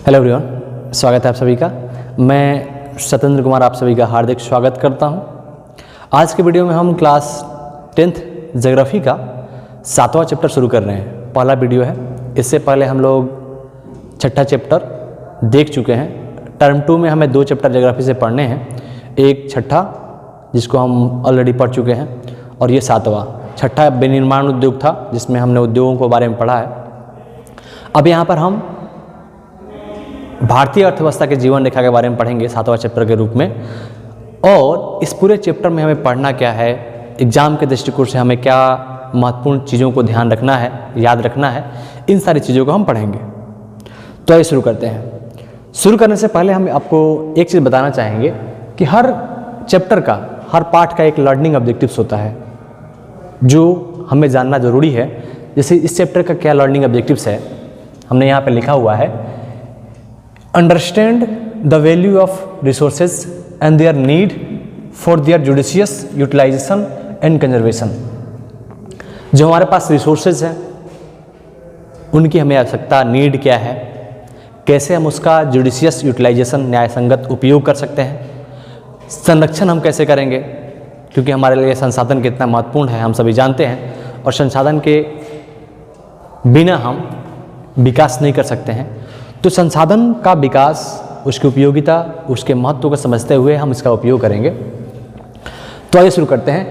Hello everyone, स्वागत है आप सभी का। मैं सत्येंद्र कुमार आप सभी का हार्दिक स्वागत करता हूं। आज के वीडियो में हम क्लास 10th ज्योग्राफी का 7वां चैप्टर शुरू कर रहे हैं। पहला वीडियो है। इससे पहले हम लोग 6ठा चैप्टर देख चुके हैं। टर्म 2 में हमें 2 चैप्टर ज्योग्राफी से पढ़ने हैं। एक 6ठा जिसको हम ऑलरेडी पढ़ चुके हैं और ये 7वां। 6ठा विनिर्माण उद्योग था जिसमें हमने उद्योगों के बारे में पढ़ा है। अब यहाँ पर हम भारतीय अर्थव्यवस्था के जीवन रेखा के बारे में पढ़ेंगे 7वां चैप्टर के रूप में। और इस पूरे चैप्टर में हमें पढ़ना क्या है, एग्जाम के दृष्टिकोण से हमें क्या महत्वपूर्ण चीज़ों को ध्यान रखना है, याद रखना है, इन सारी चीज़ों को हम पढ़ेंगे। तो आइए शुरू करते हैं। शुरू करने से पहले हम आपको एक चीज़ बताना चाहेंगे कि हर चैप्टर का, हर पार्ट का एक लर्निंग ऑब्जेक्टिव्स होता है जो हमें जानना ज़रूरी है। जैसे इस चैप्टर का क्या लर्निंग ऑब्जेक्टिव्स है, हमने यहाँ पर लिखा हुआ है, understand the value of resources and their need for their judicious utilisation and conservation. जो हमारे पास रिसोर्सेज हैं उनकी हमें आवश्यकता, नीड क्या है, कैसे हम उसका जुडिशियस यूटिलाइजेशन, न्यायसंगत उपयोग कर सकते हैं, संरक्षण हम कैसे करेंगे, क्योंकि हमारे लिए संसाधन कितना महत्वपूर्ण है हम सभी जानते हैं और संसाधन के बिना हम विकास नहीं कर सकते हैं। तो संसाधन का विकास, उसकी उपयोगिता, उसके महत्व को समझते हुए हम इसका उपयोग करेंगे। तो आइए शुरू करते हैं।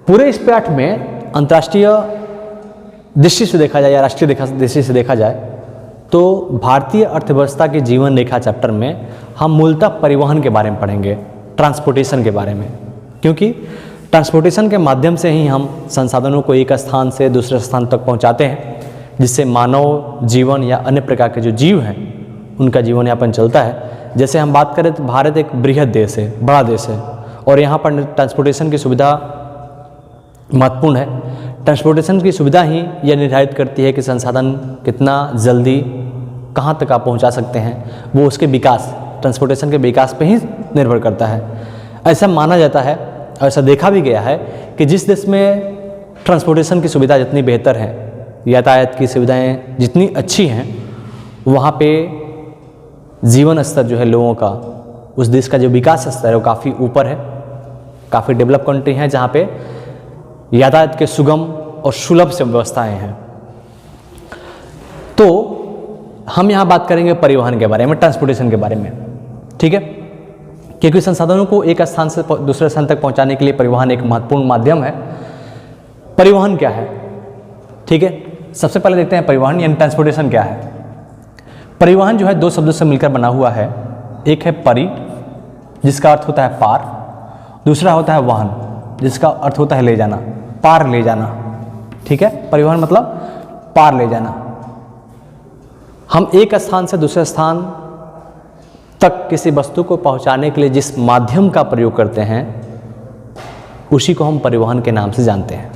पूरे इस पाठ में अंतर्राष्ट्रीय दृष्टि से देखा जाए या राष्ट्रीय दृष्टि से देखा जाए तो भारतीय अर्थव्यवस्था के जीवन रेखा चैप्टर में हम मूलतः परिवहन के बारे में पढ़ेंगे, ट्रांसपोर्टेशन के बारे में, क्योंकि ट्रांसपोर्टेशन के माध्यम से ही हम संसाधनों को एक स्थान से दूसरे स्थान तक पहुँचाते हैं, जिससे मानव जीवन या अन्य प्रकार के जो जीव हैं उनका जीवन यापन चलता है। जैसे हम बात करें तो भारत एक बृहद देश है, बड़ा देश है और यहाँ पर ट्रांसपोर्टेशन की सुविधा महत्वपूर्ण है। ट्रांसपोर्टेशन की सुविधा ही यह निर्धारित करती है कि संसाधन कितना जल्दी कहाँ तक आप पहुँचा सकते हैं, वो उसके विकास, ट्रांसपोर्टेशन के विकास पर ही निर्भर करता है। ऐसा माना जाता है, ऐसा देखा भी गया है कि जिस देश में ट्रांसपोर्टेशन की सुविधा जितनी बेहतर है, यातायात की सुविधाएं जितनी अच्छी हैं, वहाँ पे जीवन स्तर जो है लोगों का, उस देश का जो विकास स्तर है वो काफ़ी ऊपर है। काफ़ी डेवलप कंट्री हैं जहाँ पे यातायात के सुगम और सुलभ से व्यवस्थाएं हैं। तो हम यहाँ बात करेंगे परिवहन के बारे में, ट्रांसपोर्टेशन के बारे में, ठीक है, क्योंकि संसाधनों को एक स्थान से दूसरे स्थान तक पहुँचाने के लिए परिवहन एक महत्वपूर्ण माध्यम है। परिवहन क्या है, ठीक है, सबसे पहले देखते हैं परिवहन यानी ट्रांसपोर्टेशन क्या है। परिवहन जो है 2 शब्दों से मिलकर बना हुआ है। एक है परि, जिसका अर्थ होता है पार, दूसरा होता है वाहन, जिसका अर्थ होता है ले जाना, पार ले जाना, ठीक है। परिवहन मतलब पार ले जाना। हम एक स्थान से दूसरे स्थान तक किसी वस्तु को पहुंचाने के लिए जिस माध्यम का प्रयोग करते हैं उसी को हम परिवहन के नाम से जानते हैं।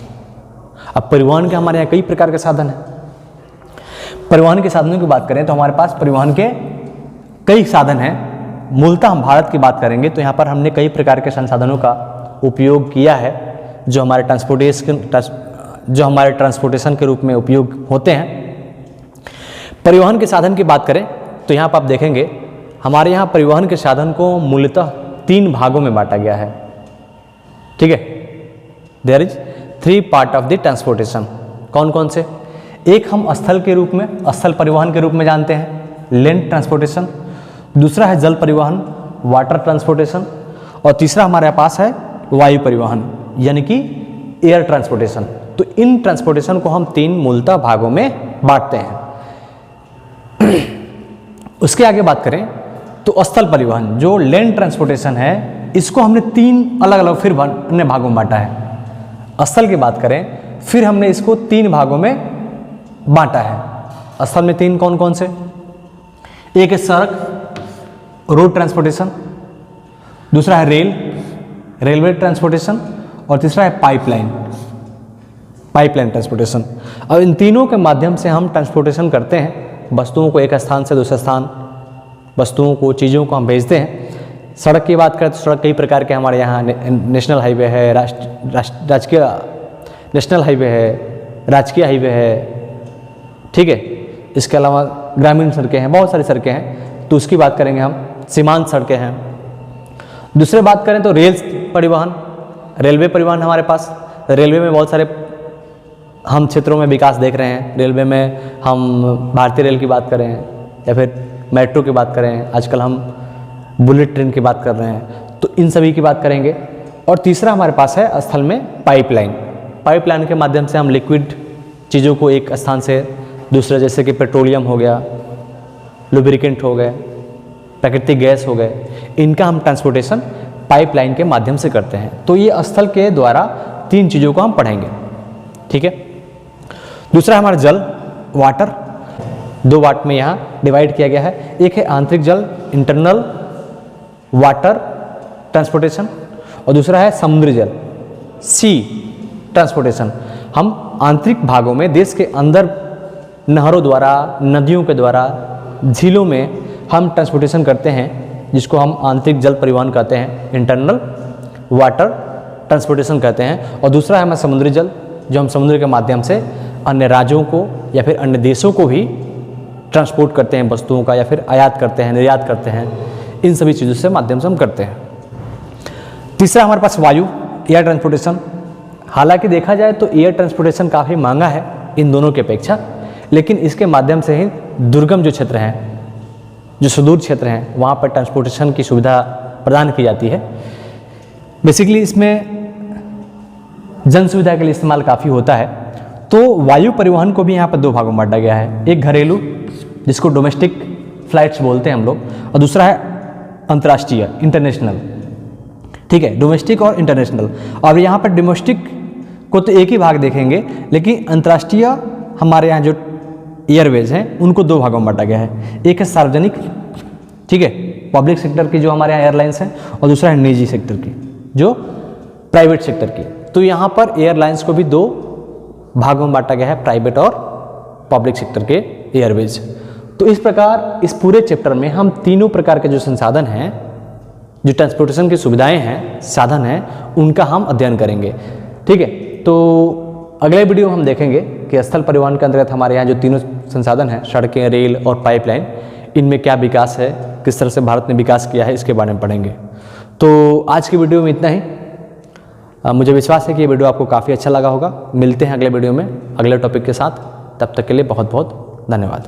अब परिवहन के हमारे यहाँ कई प्रकार के साधन हैं। परिवहन के साधनों की बात करें तो हमारे पास परिवहन के कई साधन हैं। मूलतः हम भारत की बात करेंगे तो यहाँ पर हमने कई प्रकार के संसाधनों का उपयोग किया है जो हमारे ट्रांसपोर्टेशन के रूप में उपयोग होते हैं। परिवहन के साधन की बात करें तो यहाँ पर आप देखेंगे हमारे यहाँ परिवहन के साधन को मूलतः 3 भागों में बांटा गया है, ठीक है। There is 3 part of the transportation. कौन कौन से? एक हम स्थल के रूप में, स्थल परिवहन के रूप में जानते हैं, लैंड ट्रांसपोर्टेशन। दूसरा है जल परिवहन, वाटर ट्रांसपोर्टेशन। और तीसरा हमारे पास है वायु परिवहन यानी कि एयर ट्रांसपोर्टेशन। तो इन ट्रांसपोर्टेशन को हम 3 मूलतः भागों में बांटते हैं। उसके आगे बात करें तो स्थल परिवहन जो लैंड ट्रांसपोर्टेशन है, इसको हमने 3 अलग अलग फिर अन्य भागों में बांटा है। स्थल की बात करें फिर हमने इसको 3 भागों में बांटा है। स्थल में 3 कौन कौन से? एक है सड़क, रोड ट्रांसपोर्टेशन, दूसरा है रेलवे ट्रांसपोर्टेशन और तीसरा है पाइपलाइन ट्रांसपोर्टेशन। और इन तीनों के माध्यम से हम ट्रांसपोर्टेशन करते हैं, वस्तुओं को एक स्थान से दूसरे स्थान, वस्तुओं को, चीज़ों को हम भेजते हैं। सड़क की बात करें तो सड़क कई प्रकार के हमारे यहाँ नेशनल हाईवे है, राजकीय नेशनल हाईवे है, राजकीय हाईवे है, ठीक है। इसके अलावा ग्रामीण सड़कें हैं, बहुत सारी सड़कें हैं, तो उसकी बात करेंगे हम। सीमांत सड़कें हैं। दूसरे बात करें तो रेल परिवहन, रेलवे परिवहन हमारे पास। रेलवे में बहुत सारे हम क्षेत्रों में विकास देख रहे हैं। रेलवे में हम भारतीय रेल की बात करें या फिर मेट्रो की बात करें, आजकल हम बुलेट ट्रेन की बात कर रहे हैं, तो इन सभी की बात करेंगे। और तीसरा हमारे पास है स्थल में पाइपलाइन। पाइपलाइन के माध्यम से हम लिक्विड चीज़ों को एक स्थान से दूसरे, जैसे कि पेट्रोलियम हो गया, लुब्रिकेंट हो गए, प्राकृतिक गैस हो गए, इनका हम ट्रांसपोर्टेशन पाइपलाइन के माध्यम से करते हैं। तो ये स्थल के द्वारा 3 चीज़ों को हम पढ़ेंगे, ठीक है। दूसरा हमारा जल, वाटर, 2 वाट में यहाँ डिवाइड किया गया है। एक है आंतरिक जल, इंटरनल वाटर ट्रांसपोर्टेशन, और दूसरा है समुद्री जल, सी ट्रांसपोर्टेशन। हम आंतरिक भागों में, देश के अंदर नहरों द्वारा, नदियों के द्वारा, झीलों में हम ट्रांसपोर्टेशन करते हैं, जिसको हम आंतरिक जल परिवहन कहते हैं, इंटरनल वाटर ट्रांसपोर्टेशन कहते हैं। और दूसरा है हमारा समुद्री जल, जो हम समुद्र के माध्यम से अन्य राज्यों को या फिर अन्य देशों को भी ट्रांसपोर्ट करते हैं वस्तुओं का, या फिर आयात करते हैं, निर्यात करते हैं, इन सभी चीज़ों से माध्यम से हम करते हैं। तीसरा हमारे पास वायु, एयर ट्रांसपोर्टेशन। हालांकि देखा जाए तो एयर ट्रांसपोर्टेशन काफ़ी महंगा है इन दोनों की अपेक्षा, लेकिन इसके माध्यम से ही दुर्गम जो क्षेत्र हैं, जो सुदूर क्षेत्र हैं, वहाँ पर ट्रांसपोर्टेशन की सुविधा प्रदान की जाती है। बेसिकली इसमें जन सुविधा के लिए इस्तेमाल काफ़ी होता है। तो वायु परिवहन को भी यहाँ पर 2 भागों में बांटा गया है। एक घरेलू, जिसको डोमेस्टिक फ्लाइट्स बोलते हैं हम लोग, और दूसरा है अंतर्राष्ट्रीय, इंटरनेशनल, ठीक है, डोमेस्टिक और इंटरनेशनल। और यहाँ पर डोमेस्टिक को तो एक ही भाग देखेंगे, लेकिन अंतर्राष्ट्रीय हमारे यहाँ जो एयरवेज हैं उनको 2 भागों में बांटा गया है। एक है सार्वजनिक, ठीक है, पब्लिक सेक्टर की जो हमारे यहाँ एयरलाइंस हैं, और दूसरा है निजी सेक्टर की, जो प्राइवेट सेक्टर की। तो यहाँ पर एयरलाइंस को भी 2 भागों में बांटा गया है, प्राइवेट और पब्लिक सेक्टर के एयरवेज। तो इस प्रकार इस पूरे चैप्टर में हम तीनों प्रकार के जो संसाधन हैं, जो ट्रांसपोर्टेशन की सुविधाएं हैं, साधन हैं, उनका हम अध्ययन करेंगे, ठीक है। तो अगले वीडियो में हम देखेंगे कि स्थल परिवहन के अंतर्गत हमारे यहाँ जो तीनों संसाधन हैं, सड़कें, रेल और पाइपलाइन, इनमें क्या विकास है, किस तरह से भारत ने विकास किया है, इसके बारे में पढ़ेंगे। तो आज की वीडियो में इतना ही। मुझे विश्वास है कि ये वीडियो आपको काफ़ी अच्छा लगा होगा। मिलते हैं अगले वीडियो में अगले टॉपिक के साथ। तब तक के लिए बहुत बहुत धन्यवाद।